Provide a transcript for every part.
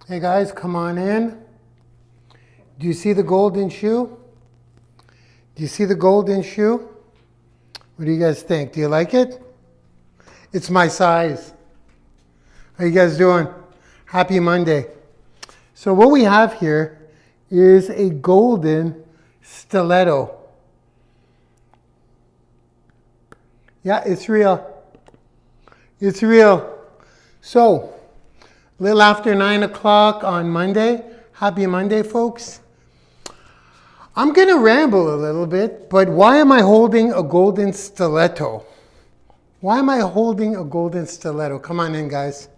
Hey guys, come on in. Do you see the golden shoe? Do you see the golden shoe? What do you guys think? Do you like it? It's my size. How you guys doing? Happy Monday. So what we have here is a golden stiletto. Yeah, it's real. It's real. So, a little after 9 o'clock on Monday. Happy Monday, folks. I'm going to ramble a little bit, but why am I holding a golden stiletto? Why am I holding a golden stiletto? Come on in, guys.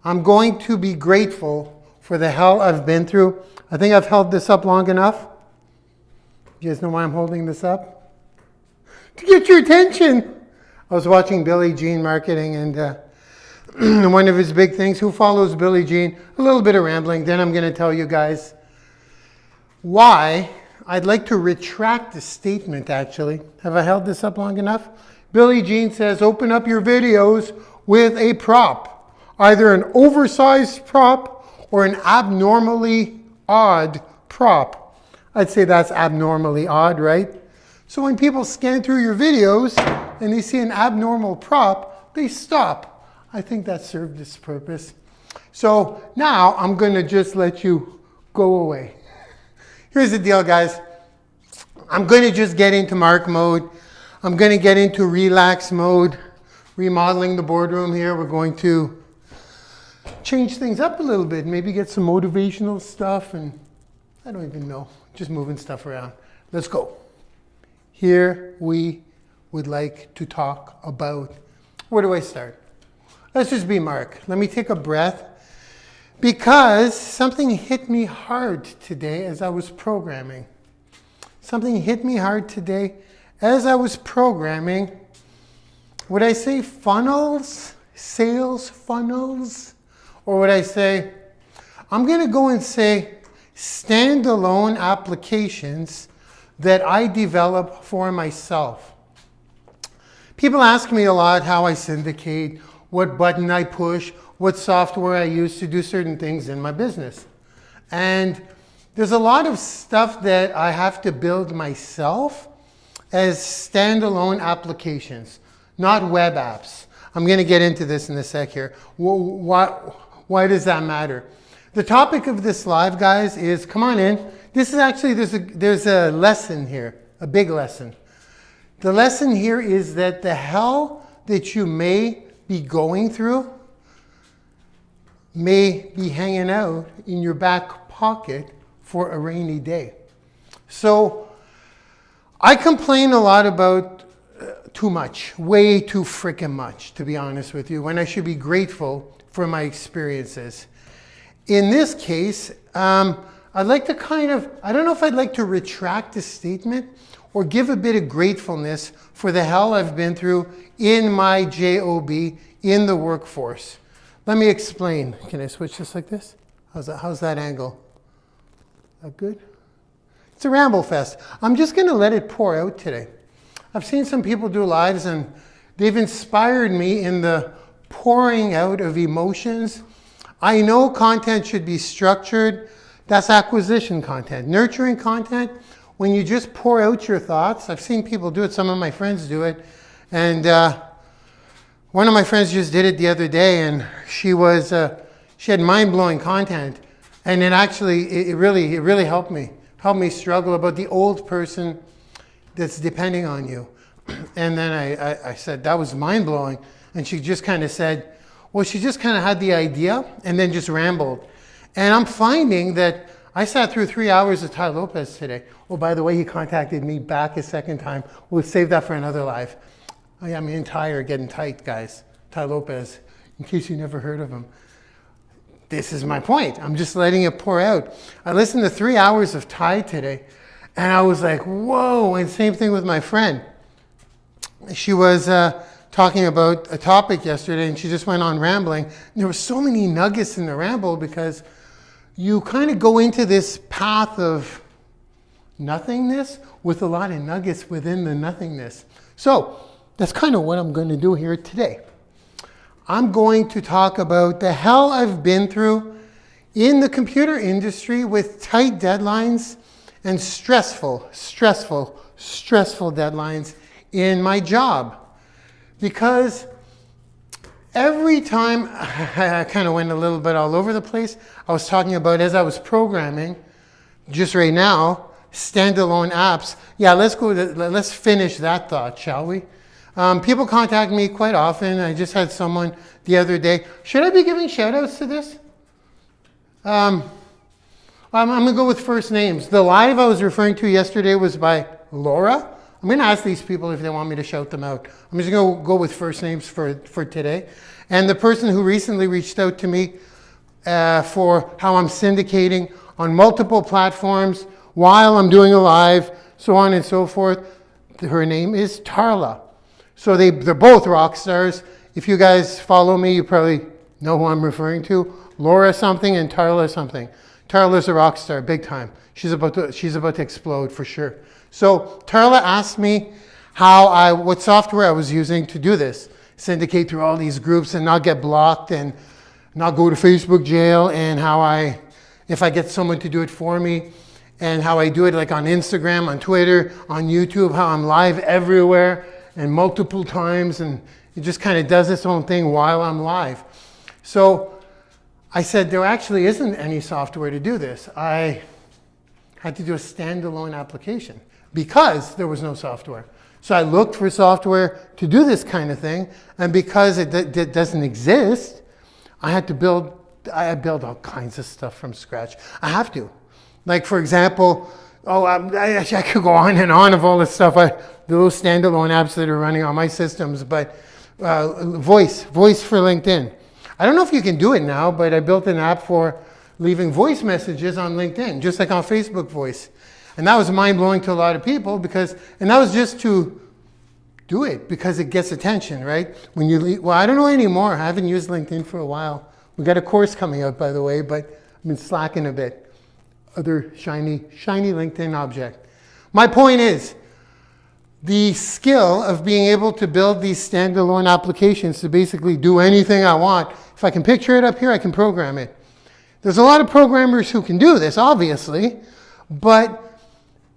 I'm going to be grateful for the hell I've been through. I think I've held this up long enough. You guys know why I'm holding this up? To get your attention. I was watching Billie Jean marketing and one of his big things. Who follows Billie Jean? A little bit of rambling. Then I'm going to tell you guys why I'd like to retract the statement, actually. Have I held this up long enough? Billie Jean says, open up your videos with a prop. Either an oversized prop or an abnormally odd prop. I'd say that's abnormally odd, right? So when people scan through your videos and they see an abnormal prop, they stop. I think that served its purpose. So now I'm going to just let you go away. Here's the deal, guys. I'm going to just get into Mark mode. I'm going to get into relax mode. Remodeling the boardroom here. We're going to change things up a little bit. Maybe get some motivational stuff and I don't even know. Just moving stuff around. Let's go. Here we would like to talk about, where do I start? Let's just be Mark. Let me take a breath because something hit me hard today as I was programming. Something hit me hard today as I was programming. Would I say funnels, sales funnels? Or would I say, I'm going to go and say standalone applications that I develop for myself. People ask me a lot how I syndicate, what button I push, what software I use to do certain things in my business. And there's a lot of stuff that I have to build myself as standalone applications, not web apps. I'm going to get into this in a sec here. Why does that matter? The topic of this live, guys, is, come on in. This is actually, there's a lesson here, a big lesson. The lesson here is that the hell that you may be going through may be hanging out in your back pocket for a rainy day. So I complain a lot about too much, way too freaking much, to be honest with you, when I should be grateful for my experiences. In this case, I'd like to I don't know if I'd like to retract the statement or give a bit of gratefulness for the hell I've been through in my job, in the workforce. Let me explain. Can I switch this like this? How's that angle? That good? It's a ramble fest. I'm just going to let it pour out today. I've seen some people do lives and they've inspired me in the pouring out of emotions. I know content should be structured. That's acquisition content. Nurturing content, when you just pour out your thoughts. I've seen people do it. Some of my friends do it. And one of my friends just did it the other day, and she had mind-blowing content. And it really helped me struggle about the old person that's depending on you. And then I said, that was mind-blowing. And she just kind of said, well, she just kind of had the idea and then just rambled. And I'm finding that I sat through 3 hours of Ty Lopez today. Oh, by the way, he contacted me back a second time. We'll save that for another live. I mean, Ty are getting tight, guys. Ty Lopez, in case you never heard of him. This is my point. I'm just letting it pour out. I listened to 3 hours of Ty today, and I was like, whoa. And same thing with my friend. She was talking about a topic yesterday, and she just went on rambling. And there were so many nuggets in the ramble because you kind of go into this path of nothingness with a lot of nuggets within the nothingness. So that's kind of what I'm going to do here today. I'm going to talk about the hell I've been through in the computer industry with tight deadlines and stressful deadlines in my job. Because every time, I kind of went a little bit all over the place. I was talking about, as I was programming, just right now, standalone apps. Yeah, let's finish that thought, shall we? People contact me quite often. I just had someone the other day. Should I be giving shout outs to this? I'm going to go with first names. The live I was referring to yesterday was by Laura. I'm going to ask these people if they want me to shout them out. I'm just going to go with first names for today. And the person who recently reached out to me for how I'm syndicating on multiple platforms while I'm doing a live, so on and so forth. Her name is Tarla. So they're both rock stars. If you guys follow me, you probably know who I'm referring to. Laura something and Tarla something. Tarla's a rock star, big time. She's about to explode for sure. So Tarla asked me what software I was using to do this. Syndicate through all these groups and not get blocked and not go to Facebook jail, and if I get someone to do it for me, and how I do it like on Instagram, on Twitter, on YouTube, how I'm live everywhere and multiple times, and it just kind of does its own thing while I'm live. So I said there actually isn't any software to do this. I had to do a standalone application because there was no software. So I looked for software to do this kind of thing, and because it doesn't exist, I build all kinds of stuff from scratch. I have to. Like, for example, I could go on and on of all this stuff, those standalone apps that are running on my systems, but voice for LinkedIn. I don't know if you can do it now, but I built an app for leaving voice messages on LinkedIn, just like on Facebook Voice. And that was mind-blowing to a lot of people and that was just to do it because it gets attention, right? I don't know anymore. I haven't used LinkedIn for a while. We got a course coming out, by the way, but I've been slacking a bit. Other shiny LinkedIn object. My point is, the skill of being able to build these standalone applications to basically do anything I want. If I can picture it up here, I can program it. There's a lot of programmers who can do this, obviously, but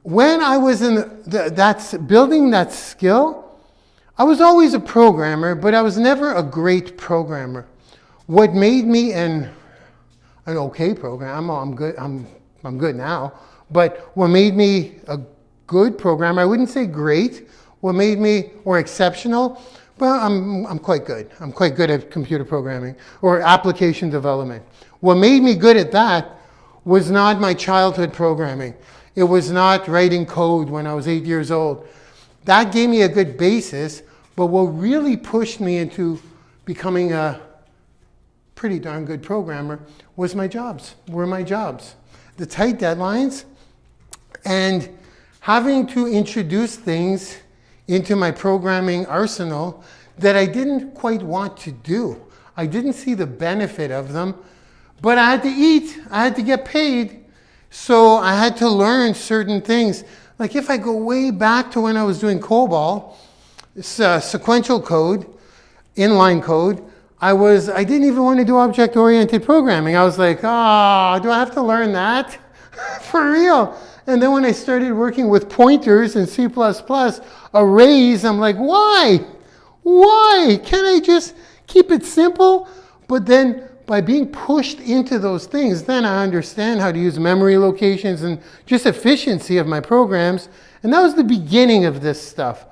when I was building that skill, I was always a programmer, but I was never a great programmer. What made me an okay programmer, I'm good now, but what made me a good programmer, I wouldn't say great, or exceptional, well, I'm quite good. I'm quite good at computer programming or application development. What made me good at that was not my childhood programming. It was not writing code when I was 8 years old. That gave me a good basis, but what really pushed me into becoming a pretty darn good programmer were my jobs. The tight deadlines and having to introduce things into my programming arsenal that I didn't quite want to do. I didn't see the benefit of them, but I had to eat, I had to get paid, so I had to learn certain things. Like if I go way back to when I was doing COBOL, sequential code, inline code, I didn't even want to do object-oriented programming. I was like, do I have to learn that? For real. And then when I started working with pointers in C++, arrays, I'm like, why? Why? Can't I just keep it simple? But then by being pushed into those things, then I understand how to use memory locations and just efficiency of my programs. And that was the beginning of this stuff.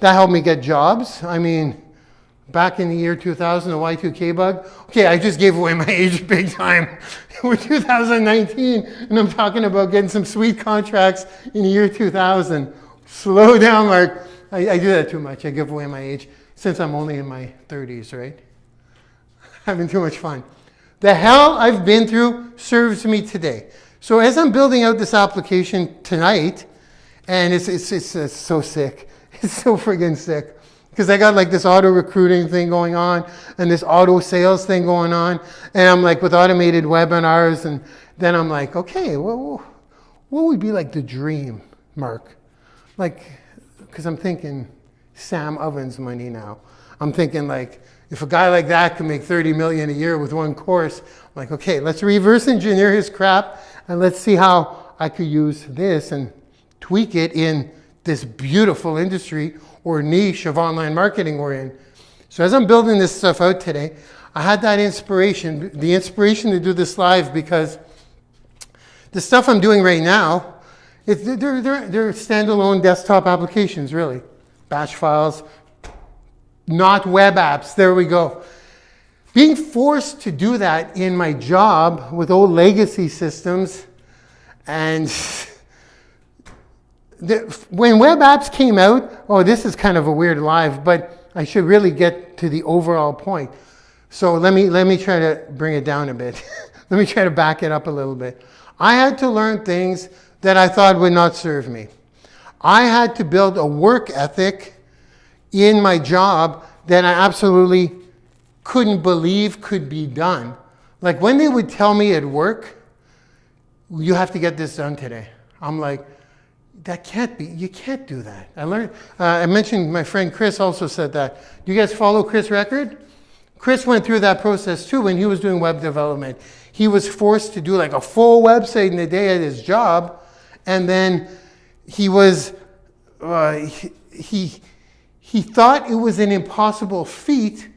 That helped me get jobs. I mean, back in the year 2000, the Y2K bug. Okay, I just gave away my age big time. We're 2019, and I'm talking about getting some sweet contracts in the year 2000. Slow down, Mark. I do that too much. I give away my age since I'm only in my 30s, right? Having too much fun. The hell I've been through serves me today. So as I'm building out this application tonight, and it's so sick. It's so friggin' sick. Because I got like this auto recruiting thing going on and this auto sales thing going on. And I'm like with automated webinars. And then I'm like, okay, what would be like the dream, Mark? Like, because I'm thinking Sam Ovens money now. I'm thinking like If a guy like that can make 30 million a year with one course, I'm like, okay, let's reverse engineer his crap and let's see how I could use this and tweak it in this beautiful industry or niche of online marketing we're in. So as I'm building this stuff out today, I had that inspiration, the inspiration to do this live, because the stuff I'm doing right now, they're standalone desktop applications, really. Batch files, not web apps. There we go. Being forced to do that in my job with old legacy systems, and when web apps came out, oh, this is kind of a weird live, but I should really get to the overall point. So let me try to bring it down a bit. Let me try to back it up a little bit. I had to learn things that I thought would not serve me. I had to build a work ethic in my job that I absolutely couldn't believe could be done. Like when they would tell me at work, you have to get this done today. I'm like, that can't be, you can't do that. I mentioned my friend Chris also said that. Do you guys follow Chris Record? Chris went through that process too when he was doing web development. He was forced to do like a full website in a day at his job, and then he was, he thought it was an impossible feat,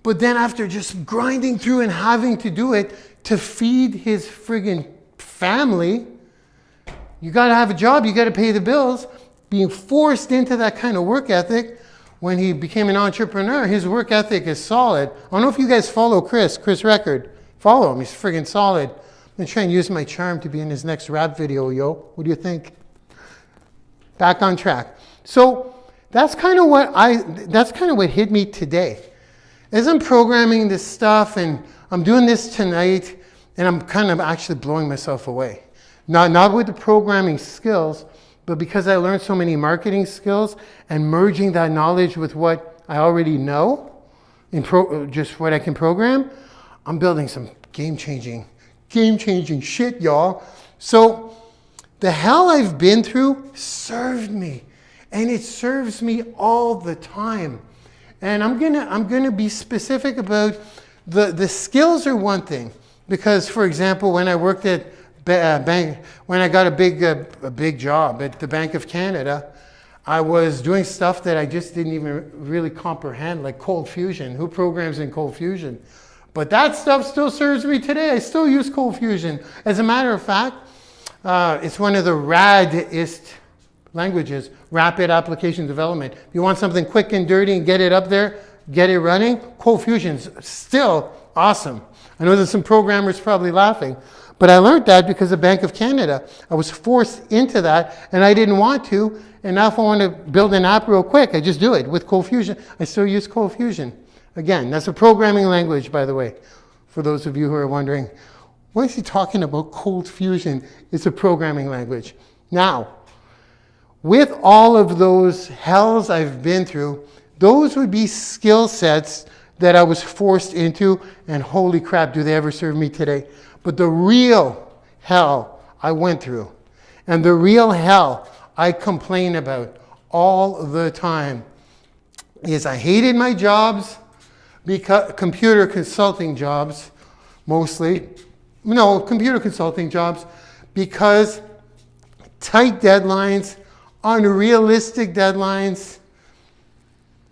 but then after just grinding through and having to do it to feed his friggin' family, you got to have a job, you got to pay the bills. Being forced into that kind of work ethic, when he became an entrepreneur, his work ethic is solid. I don't know if you guys follow Chris Record. Follow him, he's friggin' solid. I'm going to try and use my charm to be in his next rap video, yo. What do you think? Back on track. So that's kind of what hit me today. As I'm programming this stuff, and I'm doing this tonight, and I'm kind of actually blowing myself away. Not with the programming skills, but because I learned so many marketing skills and merging that knowledge with what I already know, just what I can program, I'm building some game-changing shit, y'all. So the hell I've been through served me, and it serves me all the time. And I'm gonna be specific about the skills are one thing, because for example, when I worked at when I got a big job at the Bank of Canada, I was doing stuff that I just didn't even really comprehend, like Cold Fusion. Who programs in Cold Fusion? But that stuff still serves me today. I still use Cold Fusion. As a matter of fact, it's one of the raddest languages, rapid application development. If you want something quick and dirty and get it up there, get it running, Cold Fusion's still awesome. I know there's some programmers probably laughing, but I learned that because of Bank of Canada. I was forced into that, and I didn't want to. And now if I want to build an app real quick, I just do it with Cold Fusion. I still use Cold Fusion. Again, that's a programming language, by the way, for those of you who are wondering, what is he talking about? Cold Fusion? It's a programming language. Now, with all of those hells I've been through, those would be skill sets that I was forced into, and holy crap, do they ever serve me today. But the real hell I went through, and the real hell I complain about all the time, is I hated my jobs, because computer consulting jobs, computer consulting jobs, because tight deadlines, unrealistic deadlines,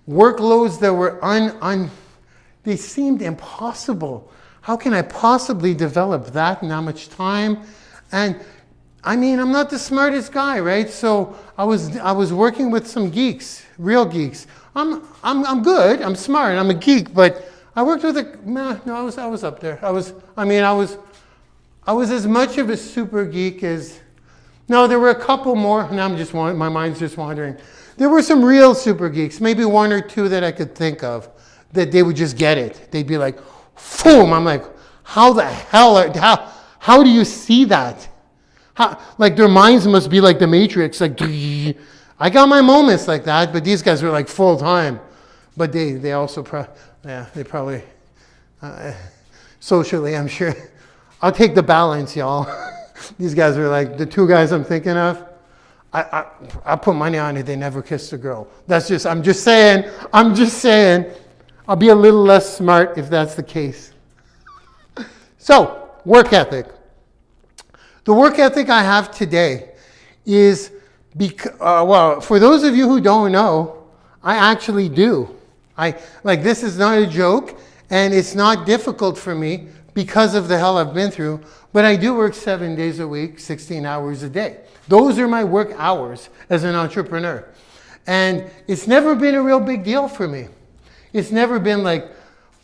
workloads that were they seemed impossible. How can I possibly develop that in that much time? And I mean, I'm not the smartest guy, right? So I was working with some geeks, real geeks. I'm good, I'm smart, I'm a geek, but I worked with I was up there. I was as much of a super geek as, there were a couple more. Now my mind's just wandering. There were some real super geeks, maybe one or two that I could think of, that they would just get it. They'd be like, boom. I'm like, how the hell, how do you see that? Like their minds must be like the Matrix, like, I got my moments like that, but these guys were like full time. But they also, they probably, socially, I'm sure. I'll take the balance, y'all. These guys were like, the two guys I'm thinking of, I put money on it, they never kissed a girl. I'm just saying, I'll be a little less smart if that's the case. So, work ethic. The work ethic I have today is, well, for those of you who don't know, I actually do. This is not a joke, and it's not difficult for me because of the hell I've been through, but I do work 7 days a week, 16 hours a day. Those are my work hours as an entrepreneur. And it's never been a real big deal for me. It's never been like,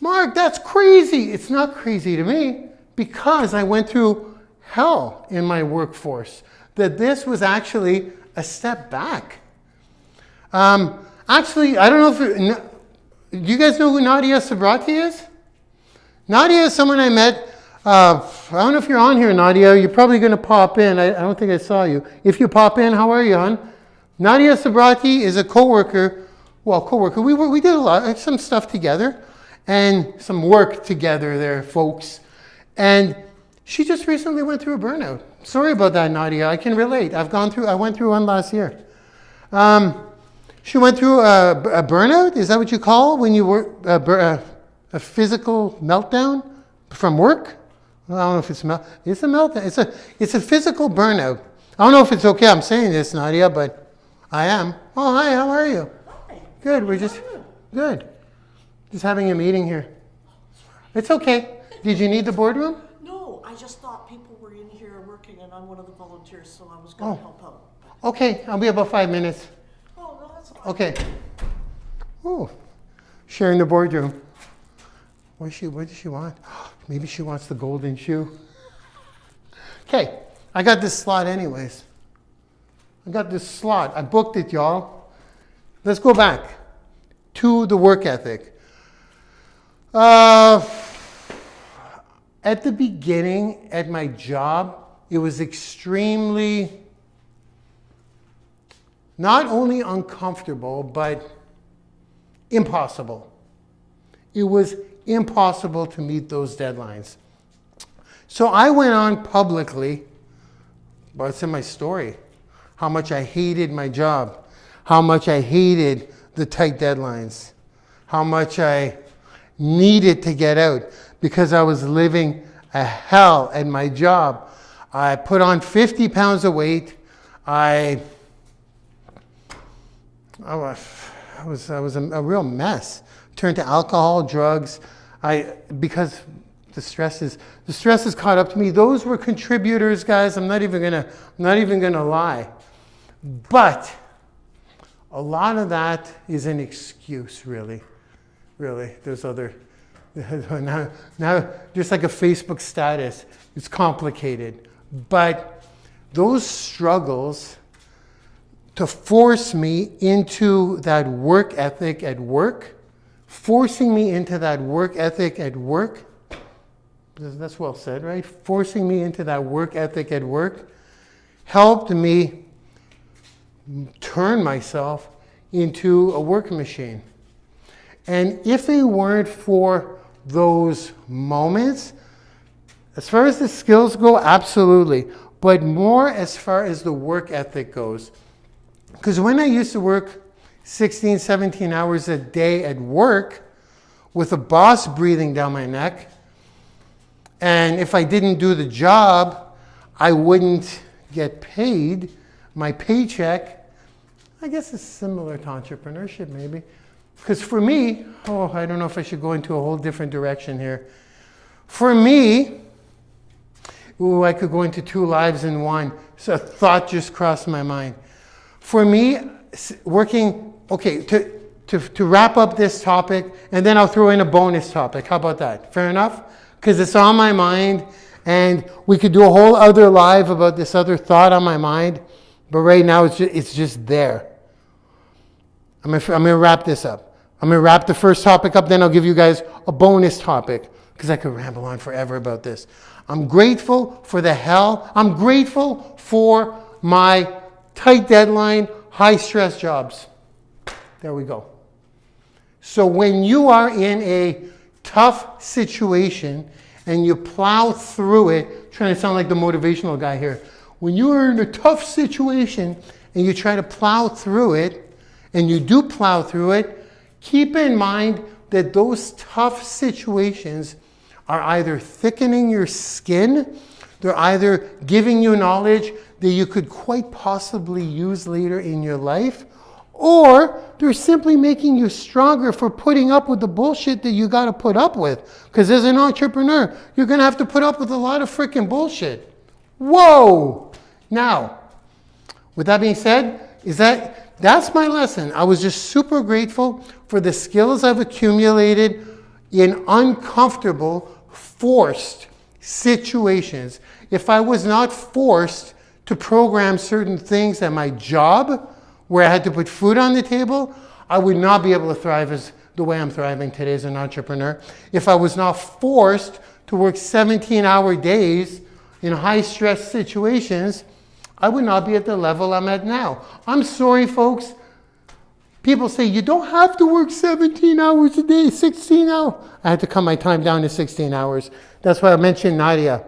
Mark, that's crazy. It's not crazy to me because I went through hell in my workforce, that this was actually a step back. Actually, I don't know do you guys know who Nadia Sabrati is? Nadia is someone I met. I don't know if you're on here, Nadia. You're probably going to pop in. I don't think I saw you. If you pop in, how are you, hon? Nadia Sabrati is a coworker. Well, coworker. We did a lot, some stuff together, and some work together there, folks. And she just recently went through a burnout. Sorry about that, Nadia. I can relate. I went through one last year. She went through a burnout. Is that what you call when you work a physical meltdown from work? Well, I don't know if it's a meltdown. It's a physical burnout. I don't know if it's okay I'm saying this, Nadia, but I am. Oh, hi. How are you? Hi. Good. We're just good. Just having a meeting here. It's okay. Did you need the boardroom? No, I just thought people were in here working, and I'm one of the volunteers, so I was going to help out. Okay. I'll be about 5 minutes. Oh, no, that's fine. Okay. Oh, sharing the boardroom. What does she want? Maybe she wants the golden shoe. Okay, I got this slot anyways. I booked it, y'all. Let's go back to the work ethic. At the beginning, at my job, it was extremely, not only uncomfortable, but impossible. It was impossible to meet those deadlines. So I went on publicly, but it's in my story, how much I hated my job, how much I hated the tight deadlines, how much I needed to get out because I was living a hell at my job. I put on 50 pounds of weight. I was a real mess. Turned to alcohol, drugs, because the stress has caught up to me. Those were contributors, guys. I'm not even gonna lie. But a lot of that is an excuse, really. There's other now just like a Facebook status. It's complicated, but those struggles to force me into that work ethic at work. Forcing me into that work ethic at work, that's well said, right? Forcing me into that work ethic at work helped me turn myself into a work machine. And if it weren't for those moments, as far as the skills go, absolutely, but more as far as the work ethic goes. Because when I used to work 16, 17 hours a day at work with a boss breathing down my neck. And if I didn't do the job, I wouldn't get paid. My paycheck, I guess it's similar to entrepreneurship maybe. Because for me, I don't know if I should go into a whole different direction here. For me, I could go into two lives in one. So a thought just crossed my mind. For me, working, to wrap up this topic, and then I'll throw in a bonus topic. How about that? Fair enough? Because it's on my mind, and we could do a whole other live about this other thought on my mind, but right now it's just there. I'm gonna wrap this up. I'm gonna wrap the first topic up, then I'll give you guys a bonus topic, because I could ramble on forever about this. I'm grateful for the hell. I'm grateful for my tight deadline, high stress jobs. There we go. So when you are in a tough situation and you plow through it, trying to sound like the motivational guy here. When you are in a tough situation and you try to plow through it, and you do plow through it, keep in mind that those tough situations are either thickening your skin, they're either giving you knowledge that you could quite possibly use later in your life, or they're simply making you stronger for putting up with the bullshit that you got to put up with. Because as an entrepreneur, you're going to have to put up with a lot of freaking bullshit. Whoa! Now, with that being said, that's my lesson. I was just super grateful for the skills I've accumulated in uncomfortable, forced situations. If I was not forced to program certain things at my job, where I had to put food on the table, I would not be able to thrive as the way I'm thriving today as an entrepreneur. If I was not forced to work 17-hour days in high-stress situations, I would not be at the level I'm at now. I'm sorry, folks. People say, you don't have to work 17 hours a day, 16 hours. I had to cut my time down to 16 hours. That's why I mentioned Nadia.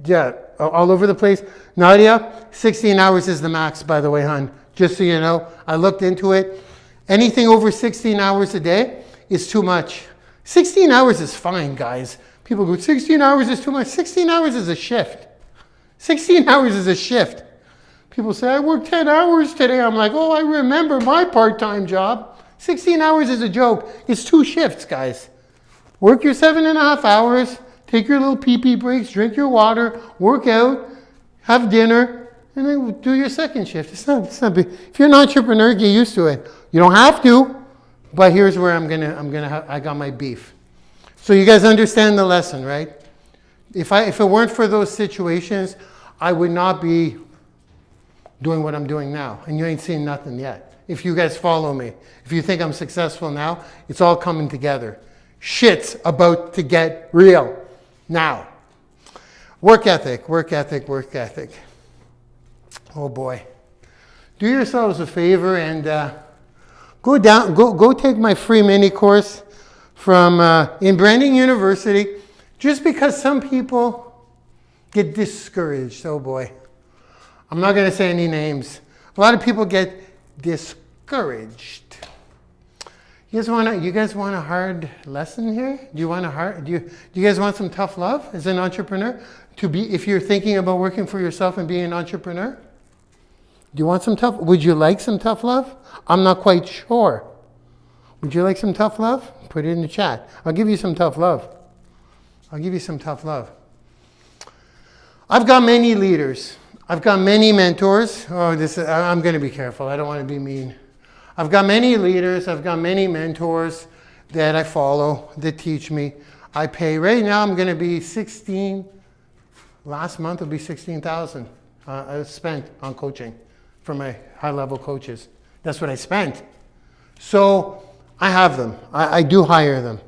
Yeah, all over the place. Nadia, 16 hours is the max, by the way, hon. Just so you know, I looked into it. Anything over 16 hours a day is too much. 16 hours is fine, guys. People go, 16 hours is too much. 16 hours is a shift. 16 hours is a shift. People say, I worked 10 hours today. I'm like, oh, I remember my part-time job. 16 hours is a joke. It's 2 shifts, guys. Work your 7.5 hours, take your little pee-pee breaks, drink your water, work out, have dinner, and then do your second shift. It's not big. If you're an entrepreneur, get used to it. You don't have to, but here's where I got my beef. So you guys understand the lesson, right? If it weren't for those situations, I would not be doing what I'm doing now. And you ain't seen nothing yet. If you guys follow me, if you think I'm successful now, it's all coming together. Shit's about to get real now. Work ethic, work ethic, work ethic. Oh boy. Do yourselves a favor and go take my free mini course from in Branding YOUniversity. Just because some people get discouraged. Oh boy. I'm not going to say any names. A lot of people get discouraged. You guys want a hard lesson here? Do you guys want some tough love as an entrepreneur? If you're thinking about working for yourself and being an entrepreneur? Do you want some tough? Would you like some tough love? I'm not quite sure. Would you like some tough love? Put it in the chat. I'll give you some tough love. I'll give you some tough love. I've got many leaders. I've got many mentors. I'm going to be careful. I don't want to be mean. I've got many leaders. I've got many mentors that I follow that teach me. I pay. Right now I'm going to be 16. Last month will be 16,000 I spent on coaching for my high-level coaches. That's what I spent. So I have them. I do hire them.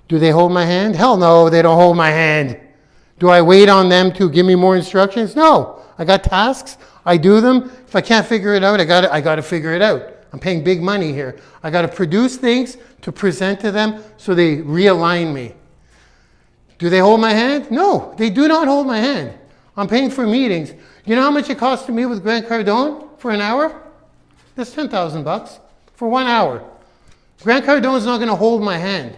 Do they hold my hand? Hell no, they don't hold my hand. Do I wait on them to give me more instructions? No. I got tasks. I do them. If I can't figure it out, I got to figure it out. I'm paying big money here. I got to produce things to present to them so they realign me. Do they hold my hand? No, they do not hold my hand. I'm paying for meetings. You know how much it costs to meet with Grant Cardone for an hour? That's $10,000 for 1 hour. Grant Cardone's not going to hold my hand.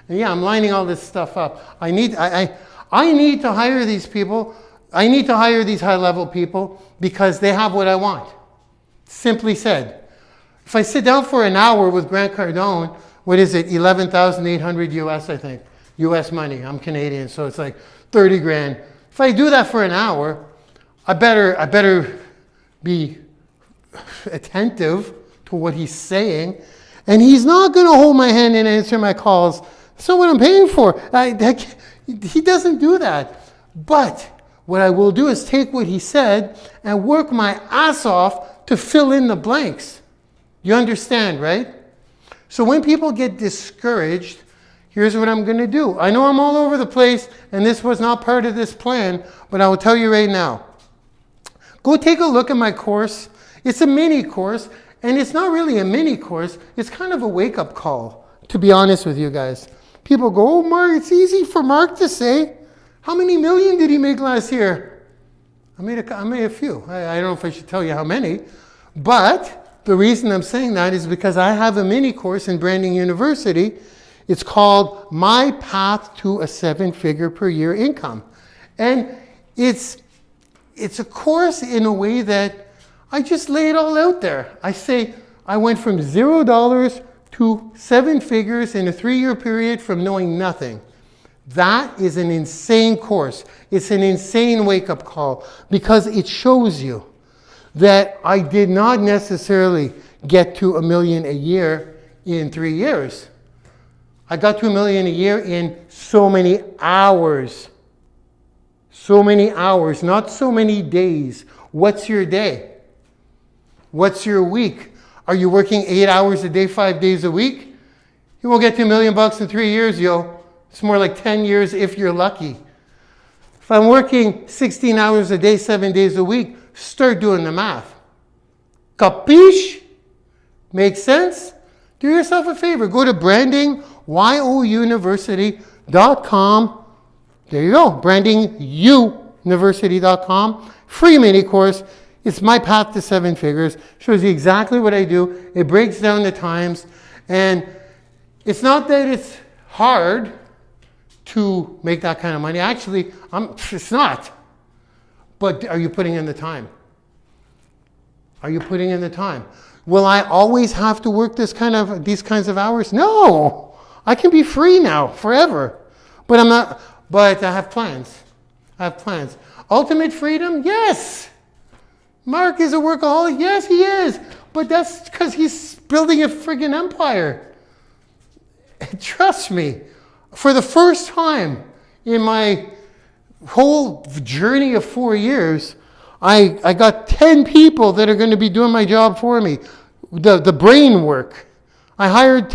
And yeah, I'm lining all this stuff up. I need to hire these people. I need to hire these high-level people because they have what I want. Simply said. If I sit down for an hour with Grant Cardone, what is it? 11,800 US, I think. US money. I'm Canadian, so it's like 30 grand. If I do that for an hour, I better be attentive to what he's saying. And he's not going to hold my hand and answer my calls. That's not what I'm paying for. He doesn't do that. But what I will do is take what he said and work my ass off to fill in the blanks. You understand, right? So when people get discouraged, here's what I'm going to do. I know I'm all over the place, and this was not part of this plan, but I will tell you right now. Go take a look at my course. It's a mini course, and it's not really a mini course. It's kind of a wake-up call, to be honest with you guys. People go, oh, Mark, it's easy for Mark to say. How many million did he make last year? I made a few. I don't know if I should tell you how many, but The reason I'm saying that is because I have a mini course in Branding University. It's called My Path to a 7-Figure per Year Income. And it's a course in a way that I just lay it all out there. I say I went from $0 to 7 figures in a 3-year period from knowing nothing. That is an insane course. It's an insane wake-up call because it shows you that I did not necessarily get to $1 million a year in 3 years. I got to $1 million a year in so many hours. So many hours, not so many days. What's your day? What's your week? Are you working 8 hours a day, 5 days a week? You won't get to $1 million in 3 years, yo. It's more like 10 years if you're lucky. If I'm working 16 hours a day, 7 days a week, start doing the math. Capiche? Makes sense? Do yourself a favor. Go to Branding YOUuniversity.com. There you go. Branding YOUuniversity.com. Free mini course. It's my path to 7 figures. Shows you exactly what I do. It breaks down the times. And it's not that it's hard to make that kind of money. Actually, it's not. But are you putting in the time? Are you putting in the time? Will I always have to work these kinds of hours? No. I can be free now forever. But I'm not. But I have plans. Ultimate freedom? Yes. Mark is a workaholic? Yes, he is. But that's because he's building a friggin' empire. Trust me. For the first time in my whole journey of 4 years, I got 10 people that are going to be doing my job for me. The brain work. I hired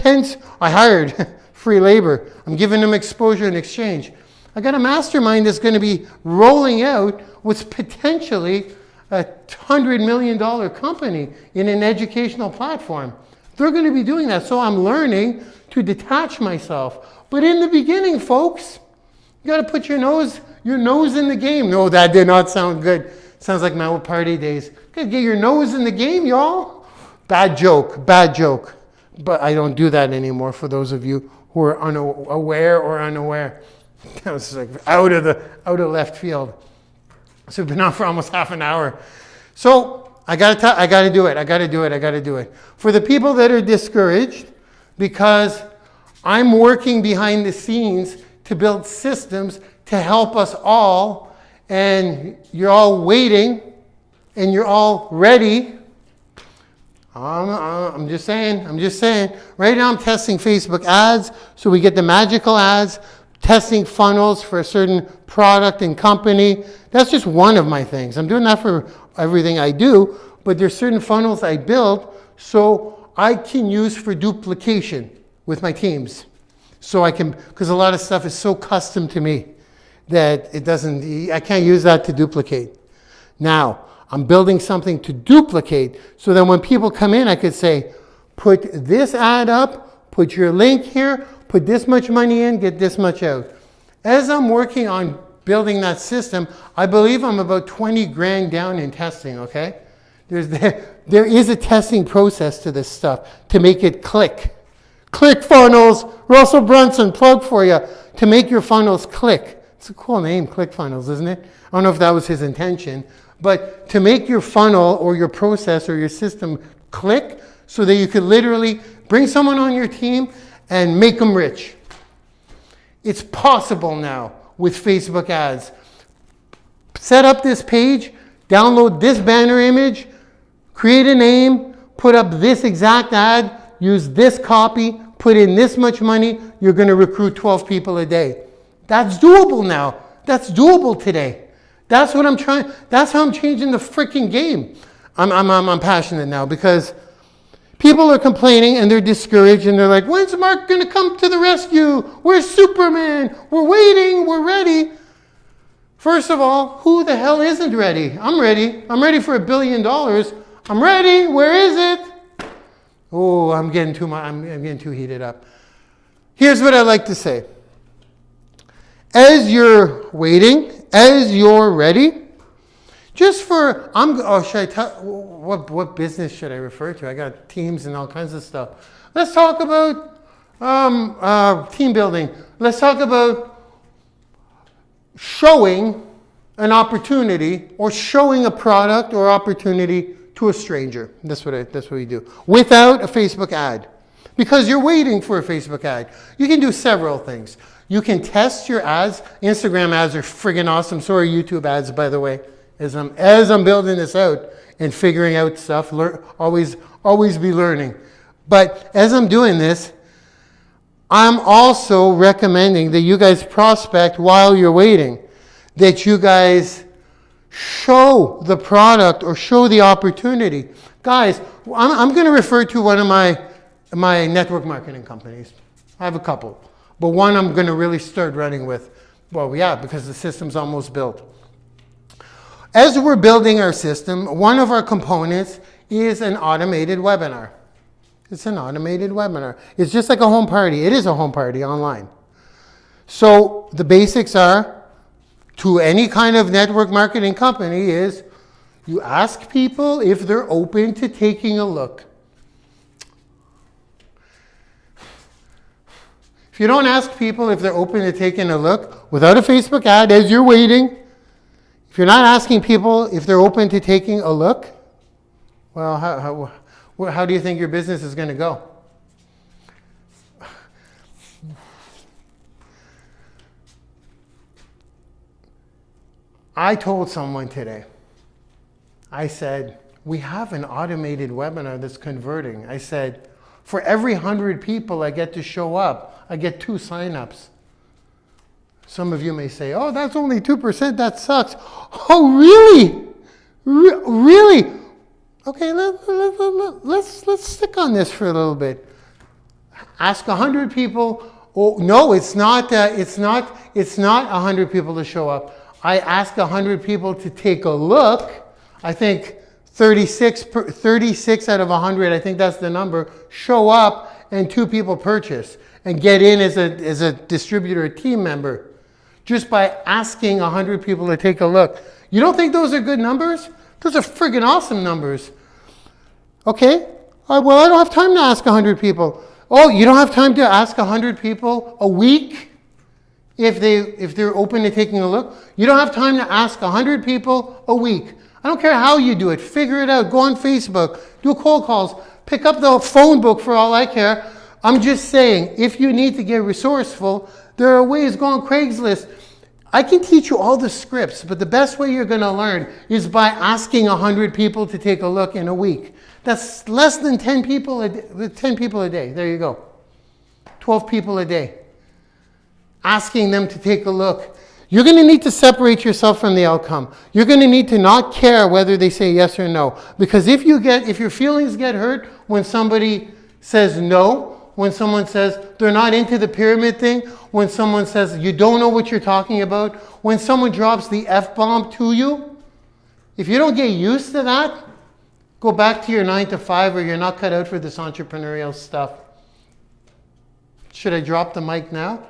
free labor. I'm giving them exposure in exchange. I got a mastermind that's going to be rolling out what's potentially a $100 million company in an educational platform. They're going to be doing that. So I'm learning to detach myself. But in the beginning, folks, you got to put your nose in the game. No, that did not sound good. Sounds like my old party days. You got to get your nose in the game, y'all. Bad joke. But I don't do that anymore for those of you who are aware or unaware. That was like out of left field. So we've been on for almost half an hour. So I got to do it. For the people that are discouraged, because I'm working behind the scenes to build systems to help us all, and you're all waiting, and you're all ready. I'm just saying. Right now I'm testing Facebook ads, so we get the magical ads, testing funnels for a certain product and company. That's just one of my things. I'm doing that for everything I do, but there's certain funnels I build so I can use for duplication with my teams. So I can, because a lot of stuff is so custom to me that I can't use that to duplicate. Now, I'm building something to duplicate so that when people come in, I could say, put this ad up, put your link here, put this much money in, get this much out. As I'm working on building that system, I believe I'm about 20 grand down in testing, okay? There is a testing process to this stuff to make it click. ClickFunnels, Russell Brunson, plug for you, to make your funnels click. It's a cool name, ClickFunnels, isn't it? I don't know if that was his intention, but to make your funnel or your process or your system click so that you could literally bring someone on your team and make them rich. It's possible now with Facebook ads. Set up this page, download this banner image, create a name, put up this exact ad, use this copy, put in this much money, you're going to recruit 12 people a day. That's doable now. That's doable today. That's what I'm trying. That's how I'm changing the freaking game. I'm passionate now because people are complaining and they're discouraged and they're like, when's Mark going to come to the rescue? Where's Superman? We're waiting. We're ready. First of all, who the hell isn't ready? I'm ready. I'm ready for $1 billion. I'm ready. Where is it? Oh, I'm getting too heated up. Here's what I like to say. As you're waiting, as you're ready, Just for, should I tell, what business should I refer to? I got teams and all kinds of stuff. Let's talk about team building. Let's talk about showing an opportunity or showing a product or opportunity to a stranger. That's what we do. Without a Facebook ad. Because you're waiting for a Facebook ad. You can do several things. You can test your ads. Instagram ads are friggin' awesome. So are YouTube ads, by the way. As I'm building this out and figuring out stuff, always be learning. But as I'm doing this, I'm also recommending that you guys prospect while you're waiting. That you guys show the product or show the opportunity. Guys, I'm going to refer to one of my network marketing companies. I have a couple. But one I'm going to really start running with. Well, yeah, because the system's almost built. As we're building our system, one of our components is an automated webinar. It's an automated webinar. It's just like a home party. It is a home party online. So the basics are, to any kind of network marketing company, is you ask people if they're open to taking a look. If you don't ask people if they're open to taking a look, without a Facebook ad, as you're waiting, if you're not asking people if they're open to taking a look, well, how do you think your business is going to go? I told someone today, I said, we have an automated webinar that's converting. I said, for every 100 people I get to show up, I get 2 signups. Some of you may say, oh, that's only 2%, that sucks. Oh, really? Really? Okay, let's stick on this for a little bit. Ask 100 people. Oh, no, it's not 100 people to show up. I ask 100 people to take a look. I think 36 out of 100, I think that's the number, show up and 2 people purchase and get in as a distributor, a team member. Just by asking 100 people to take a look. You don't think those are good numbers? Those are friggin' awesome numbers. Okay, well, I don't have time to ask 100 people. Oh, you don't have time to ask 100 people a week if they're open to taking a look? You don't have time to ask 100 people a week. I don't care how you do it. Figure it out. Go on Facebook. Do cold calls. Pick up the phone book for all I care. I'm just saying, if you need to get resourceful, there are ways. Go on Craigslist. I can teach you all the scripts, but the best way you're going to learn is by asking 100 people to take a look in a week. That's less than 10 people a day. There you go. 12 people a day. Asking them to take a look. You're going to need to separate yourself from the outcome. You're going to need to not care whether they say yes or no. Because if your feelings get hurt when somebody says no, when someone says they're not into the pyramid thing, when someone says you don't know what you're talking about, when someone drops the F-bomb to you, if you don't get used to that, go back to your 9 to 5 or you're not cut out for this entrepreneurial stuff. Should I drop the mic now?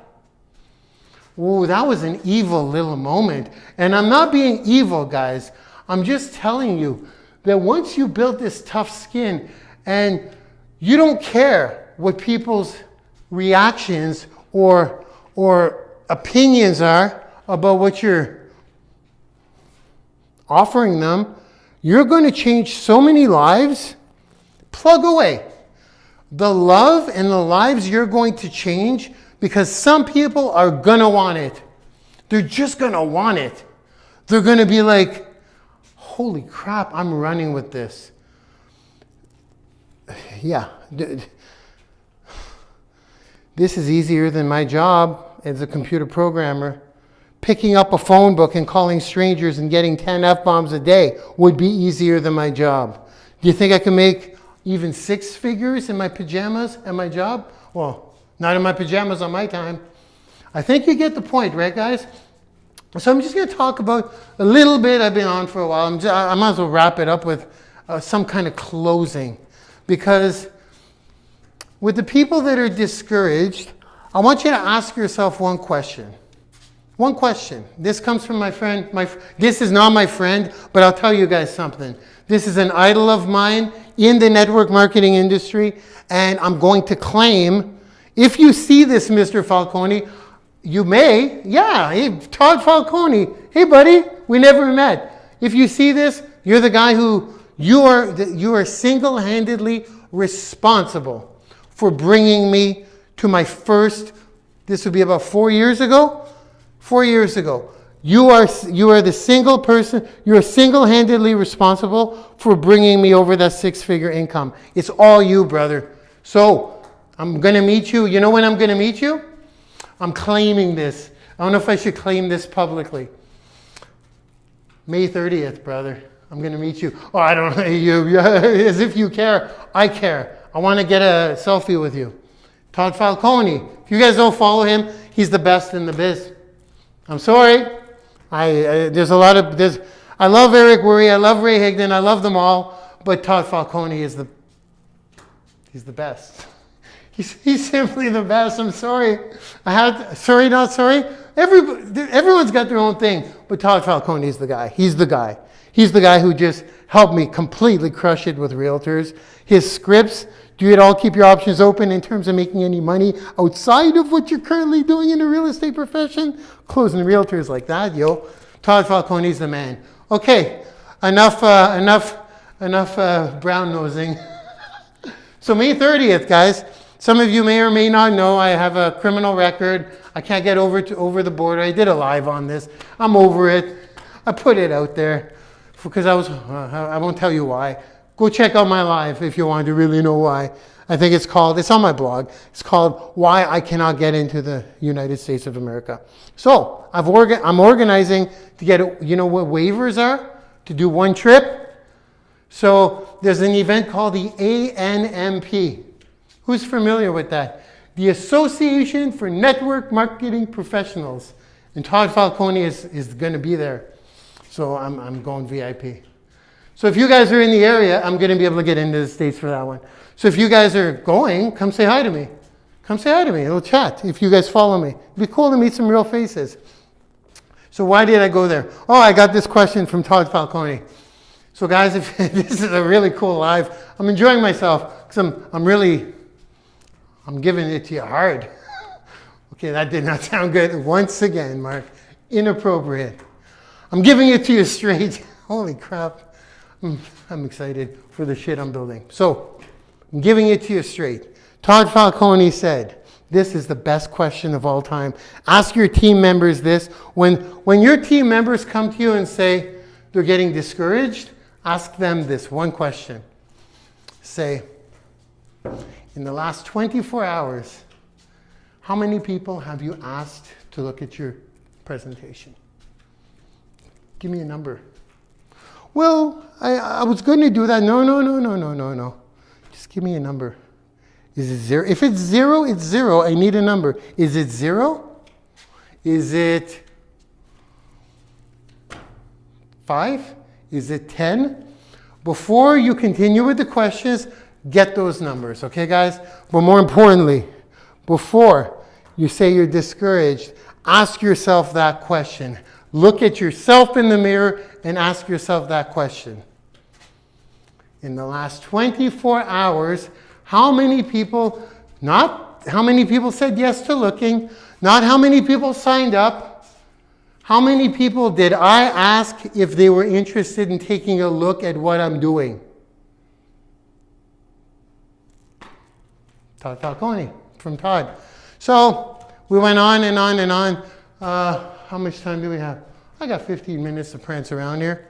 Ooh, that was an evil little moment. And I'm not being evil, guys. I'm just telling you that once you build this tough skin and you don't care what people's reactions or opinions are about what you're offering them, you're going to change so many lives. Plug away. The love and the lives you're going to change, because some people are going to want it. They're just going to want it. They're going to be like, holy crap, I'm running with this. Yeah. This is easier than my job as a computer programmer. Picking up a phone book and calling strangers and getting 10 F-bombs a day would be easier than my job. Do you think I can make even 6 figures in my pajamas at my job? Well, not in my pajamas on my time. I think you get the point, right, guys? So I'm just going to talk about a little bit. I've been on for a while. I might as well wrap it up with some kind of closing. Because with the people that are discouraged, I want you to ask yourself one question. One question. This comes from my friend. This is not my friend, but I'll tell you guys something. This is an idol of mine in the network marketing industry, and I'm going to claim, if you see this, Mr. Falcone, you may, hey, Todd Falcone, hey buddy, we never met. If you see this, you're the guy who, you are single-handedly responsible for bringing me to my first, this would be about 4 years ago. 4 years ago. You are the single person, you are single-handedly responsible for bringing me over that six-figure income. It's all you, brother. So, I'm going to meet you. You know when I'm going to meet you? I'm claiming this. I don't know if I should claim this publicly. May 30th, brother. I'm going to meet you. Oh, I don't know you. As if you care. I care. I want to get a selfie with you. Todd Falcone. If you guys don't follow him, he's the best in the biz. I'm sorry. I love Eric Worre, I love Ray Higdon, I love them all, but Todd Falcone is he's the best. He's simply the best. I'm sorry. Sorry, not sorry. Everyone's got their own thing, but Todd Falcone is the guy. He's the guy. He's the guy who just helped me completely crush it with realtors. His scripts, do it all, keep your options open in terms of making any money outside of what you're currently doing in the real estate profession. Closing realtors like that, yo. Todd Falcone's the man. Okay, enough brown nosing. So May 30th, guys. Some of you may or may not know I have a criminal record. I can't get over the border. I did a live on this. I'm over it. I put it out there because I won't tell you why. Go check out my live if you want to really know why. I think it's on my blog. It's called Why I Cannot Get Into the United States of America. So I'm organizing to get, you know what waivers are? To do one trip. So there's an event called the ANMP. Who's familiar with that? The Association for Network Marketing Professionals. And Todd Falcone is going to be there. So I'm going VIP. So if you guys are in the area, I'm going to be able to get into the States for that one. So if you guys are going, come say hi to me. Come say hi to me. We'll chat if you guys follow me. It'd be cool to meet some real faces. So why did I go there? Oh, I got this question from Todd Falcone. So guys, if this is a really cool live. I'm enjoying myself because I'm giving it to you hard. Okay, that did not sound good. Once again, Mark, inappropriate. I'm giving it to you straight. Holy crap. I'm excited for the shit I'm building. So, I'm giving it to you straight. Todd Falcone said, this is the best question of all time. Ask your team members this. When your team members come to you and say they're getting discouraged, ask them this one question. Say, in the last 24 hours, how many people have you asked to look at your presentation? Give me a number. Well, I was going to do that. No. Just give me a number. Is it zero? If it's zero, it's zero. I need a number. Is it 0? Is it 5? Is it 10? Before you continue with the questions, get those numbers, okay, guys? But more importantly, before you say you're discouraged, ask yourself that question. Look at yourself in the mirror and ask yourself that question. In the last 24 hours, how many people, not how many people said yes to looking, not how many people signed up, how many people did I ask if they were interested in taking a look at what I'm doing? Todd Falcone, from Todd. So we went on and on and on. How much time do we have? I got 15 minutes to prance around here.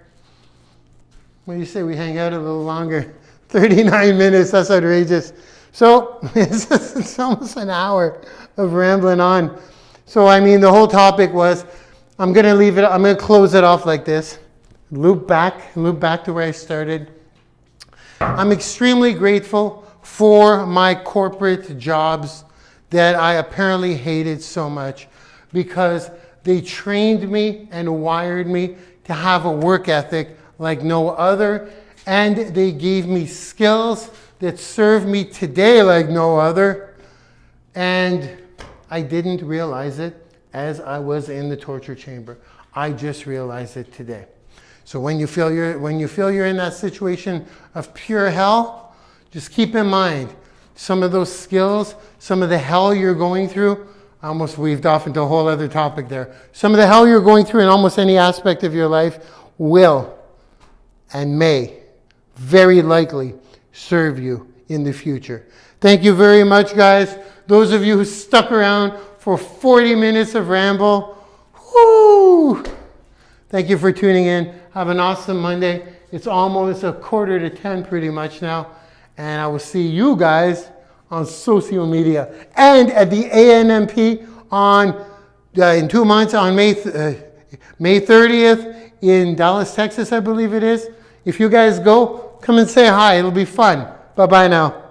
What do you say we hang out a little longer? 39 minutes, that's outrageous. So it's almost an hour of rambling on. So I mean, the whole topic was, I'm going to close it off like this. Loop back to where I started. I'm extremely grateful for my corporate jobs that I apparently hated so much because they trained me and wired me to have a work ethic like no other, and they gave me skills that serve me today like no other, and I didn't realize it as I was in the torture chamber. I just realized it today. So when you feel you're in that situation of pure hell, just keep in mind some of those skills, some of the hell you're going through. I almost weaved off into a whole other topic there. Some of the hell you're going through in almost any aspect of your life will and may very likely serve you in the future. Thank you very much, guys. Those of you who stuck around for 40 minutes of ramble, whoo! Thank you for tuning in. Have an awesome Monday. It's almost 9:45 pretty much now. And I will see you guys on social media and at the ANMP in 2 months on May 30th in Dallas, Texas, I believe it is. If you guys go, come and say hi. It'll be fun. Bye-bye now.